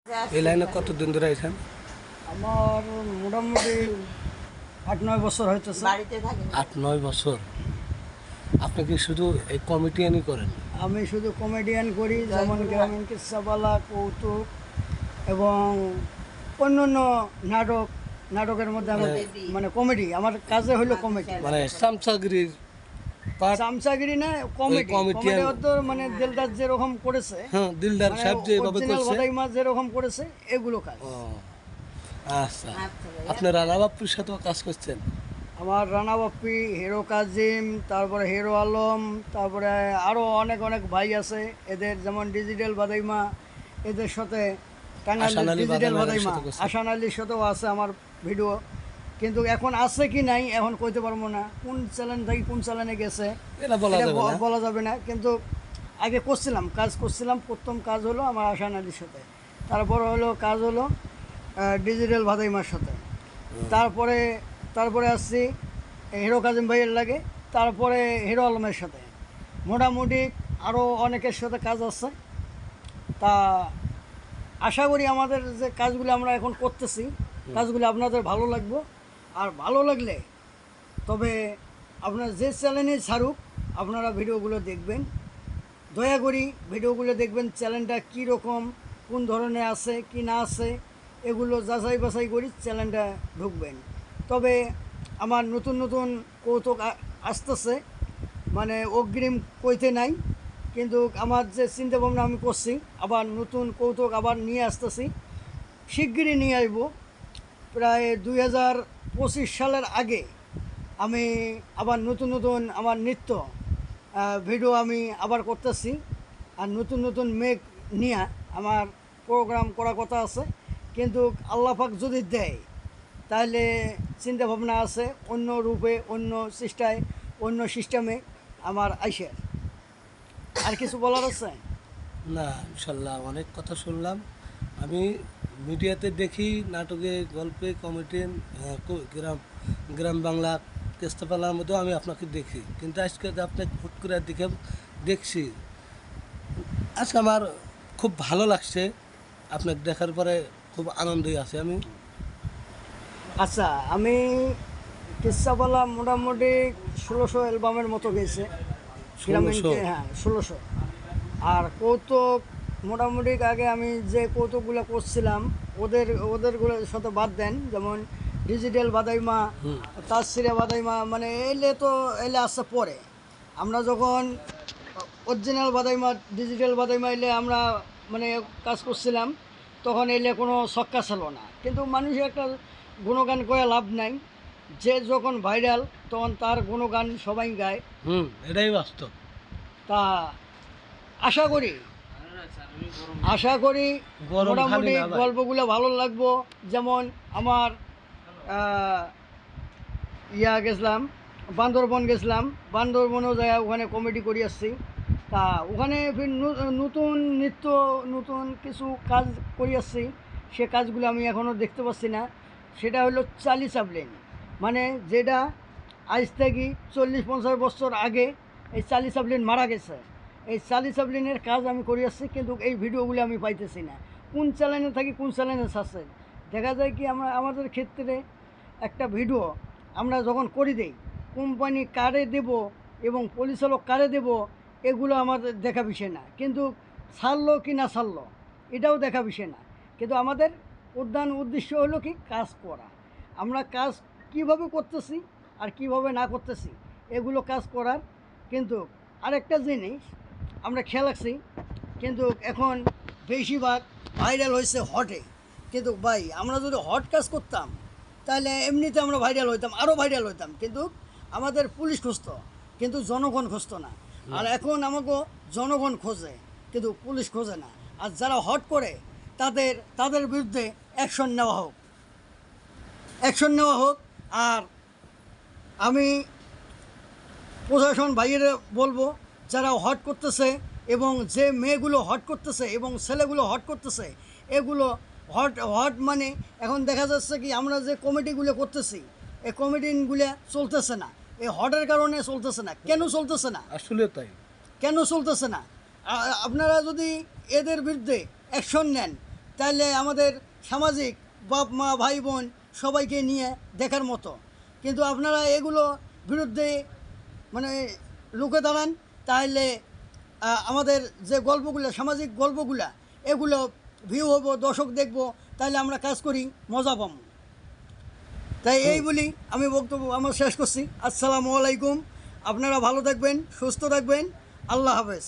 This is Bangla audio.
এই লাইনে কতদিন ধরে আছেন? আমার মোটামুটি 8-9 বছর হইতেছে। 8-9 বছর। আপনি কি শুধু এই কমিটিয়ানই করেন? আমি শুধু কমেডিয়ান করি, যেমন গ্রামীণ কিস্সাপালা, কৌতুক এবং অন্যান্য নাটকের মধ্যে আমি মানে কমেডি, আমার কাজে হলো কমেডি। মানে চামচাগিরির পার্ট? চামচাগিরি না, কমেডি। কমেডিয়ান। মানে দিলদার যেরকম করেছে, হ্যাঁ, দিলদার সাহেব যেভাবে অরিজিনাল করছে। ভাদাইমা যেরকম করেছে, এগুলো কাজ। ও আচ্ছা, আপনি রানা বাপ্পুর সাথেও কাজ করছেন? আমার রানা বাপ্পি, হিরো কাজিম, তারপরে হিরো আলম, তারপরে আরও অনেক অনেক ভাই আছে এদের, যেমন ডিজিটাল বাদাইমা, এদের সাথে আশান আলী ডিজিটাল বাদাইমার বাদাইমা, সাথে করছে। আশান আলীর সাথেও আছে আমার ভিডিও। কিন্তু এখন আছে কি নাই এখন কইতে পারবো না, কোন চ্যানেল থেকে কোন চ্যানেলে গেছে এটা বলা যাবে না। বলা যাবে না। কিন্তু আগে কাজ করছিলাম, প্রথম কাজ হলো আমার আশান আলীর সাথে, তারপর হলো কাজ হলো ডিজিটাল বাদাইমার সাথে, তারপরে আসছি হিরো কাজিম ভাইয়ের লাগে, তারপরে হিরো আলমের সাথে, মোটামুটি আরও অনেকের সাথে কাজ আছে। তা আশা করি আমাদের যে কাজগুলো আমরা এখন করতেছি, কাজগুলো আপনাদের ভালো লাগবে। আর ভালো লাগলে তবে আপনার যে চ্যানেলে ছাড়ুক, আপনারা ভিডিওগুলো দেখবেন, দয়া করি ভিডিওগুলো দেখবেন, চ্যানেলটা কী রকম, কোন ধরনের আছে কি না আছে, এগুলো যাচাই বাছাই করি চ্যানেলটা ঢুকবেন। তবে আমার নতুন নতুন কৌতুক আসতেছে, মানে অগ্রিম কইতে নাই, কিন্তু আমার যে চিন্তাভাবনা আমি করছি, আবার নতুন কৌতুক আবার নিয়ে আসতেছি, শিগগিরই নিয়ে আসব। প্রায় 2025 সালের আগে আমি আবার নতুন আমার নৃত্য ভিডিও আমি আবার করতেছি। আর নতুন মেক নিয়ে আমার প্রোগ্রাম করার কথা আছে, কিন্তু আল্লাহ পাক যদি দেয় তাহলে চিন্তা ভাবনা আছে অন্য রূপে, অন্য চেষ্টায়, অন্য সিস্টেমে আমার আইসে। আর কিছু বলার আছে? না, ইনশাল্লাহ অনেক কথা শুনলাম। আমি মিডিয়াতে দেখি, নাটকে, গল্পে, কমেডিয়ান, গ্রাম বাংলা, কেস্তাপালার মধ্যেও আমি আপনাকে দেখি, কিন্তু আজকে আপনাকে হুট করে দেখছি। আজকে আমার খুব ভালো লাগছে, আপনাকে দেখার পরে খুব আনন্দই আছে আমি। আচ্ছা, আমি কিস্সাপালা মোটামুটি 1600 অ্যালবামের মতো গেছে গ্রামীণ, 1600? হ্যাঁ 1600। আর কৌতুক মোটামুটি আগে আমি যে কৌতুকগুলো করছিলাম, ওদেরগুলোর সাথে বাদ দেন, যেমন ডিজিটাল বাদাইমা, তাসিরা বাদাইমা, মানে এলে আসছে পরে। আমরা যখন অরিজিনাল বাদাইমা, ডিজিটাল বাদাইমা এলে আমরা মানে কাজ করছিলাম, তখন এলে কোনো ছক্কা ছিল না। কিন্তু মানুষের একটা গুণগান করে লাভ নাই, যে যখন ভাইরাল তখন তার গুণগান সবাই গায়। এটাই বাস্তব। তা আশা করি গরম মোটামুটি খালি না ভাই। গল্পগুলো ভালো লাগবো। যেমন আমার গেছিলাম বান্দরবন, বান্দরবনেও যায়, ওখানে কমেডি করে আসছি। তা ওখানে নতুন নৃত্য, নতুন কিছু কাজ করে আসছি, সে কাজগুলো আমি এখনও দেখতে পাচ্ছি না। সেটা হলো চালি চাপলিন, মানে যেটা আজ থেকে 40-50 বছর আগে এই চালি চাপলিন মারা গেছে, এই চালি চাপলিনের কাজ আমি করে আসছি, কিন্তু এই ভিডিওগুলো আমি পাইতেছি না। কোন চ্যানেলে থাকি, কোন চ্যানেলে ছাড়ছে। দেখা যায় কি আমাদের ক্ষেত্রে একটা ভিডিও আমরা যখন করে দেই, কোম্পানি কারে দেব এবং পরিচালক কারে দেব, এগুলো আমাদের দেখা বিষয় না। কিন্তু ছাড়লো কি না ছাড়লো এটাও দেখা বিষয় না। কিন্তু আমাদের প্রধান উদ্দেশ্য হলো কি, কাজ করা। আমরা কাজ কিভাবে করতেছি আর কিভাবে না করতেছি, এগুলো কাজ করার। কিন্তু আরেকটা জিনিস আমরা খেয়াল রাখছি, কিন্তু এখন বেশিরভাগ ভাইরাল হয়েছে হটে। কিন্তু ভাই, আমরা যদি হট কাজ করতাম তাহলে এমনিতে আমরা ভাইরাল হইতাম, আরও ভাইরাল হইতাম, কিন্তু আমাদের পুলিশ খুঁজতো, কিন্তু জনগণ খুঁজতো না। আর এখন আমাকে জনগণ খোঁজে, কিন্তু পুলিশ খোঁজে না। আর যারা হট করে তাদের বিরুদ্ধে অ্যাকশন নেওয়া হোক। আর আমি প্রশাসন ভাইয়েরা বলবো, যারা হট করতেছে এবং যে মেয়েগুলো হট করতেছে এবং ছেলেগুলো হট করতেছে, এগুলো হট মানে এখন দেখা যাচ্ছে কি, আমরা যে কমিটিগুলো করতেছি, এই কমিটিগুলো চলতেছে না, এই হটের কারণে চলতেছে না। কেন চলতেছে না? আসলে তাই। কেন চলতেছে না? আপনারা যদি এদের বিরুদ্ধে অ্যাকশন নেন, তাহলে আমাদের সামাজিক বাপ মা ভাই বোন সবাইকে নিয়ে দেখার মতো। কিন্তু আপনারা এগুলো বিরুদ্ধে মানে লুকে দাঁড়ান, তাহলে আমাদের যে গল্পগুলো, সামাজিক গল্পগুলা, এগুলো ভিউ হবো, দর্শক দেখবো, তাহলে আমরা কাজ করি, মজা পাবো। তাই এই বলি আমি বক্তব্য আমার শেষ করছি। আসসালামু আলাইকুম। আপনারা ভালো থাকবেন, সুস্থ থাকবেন। আল্লাহ হাফেজ।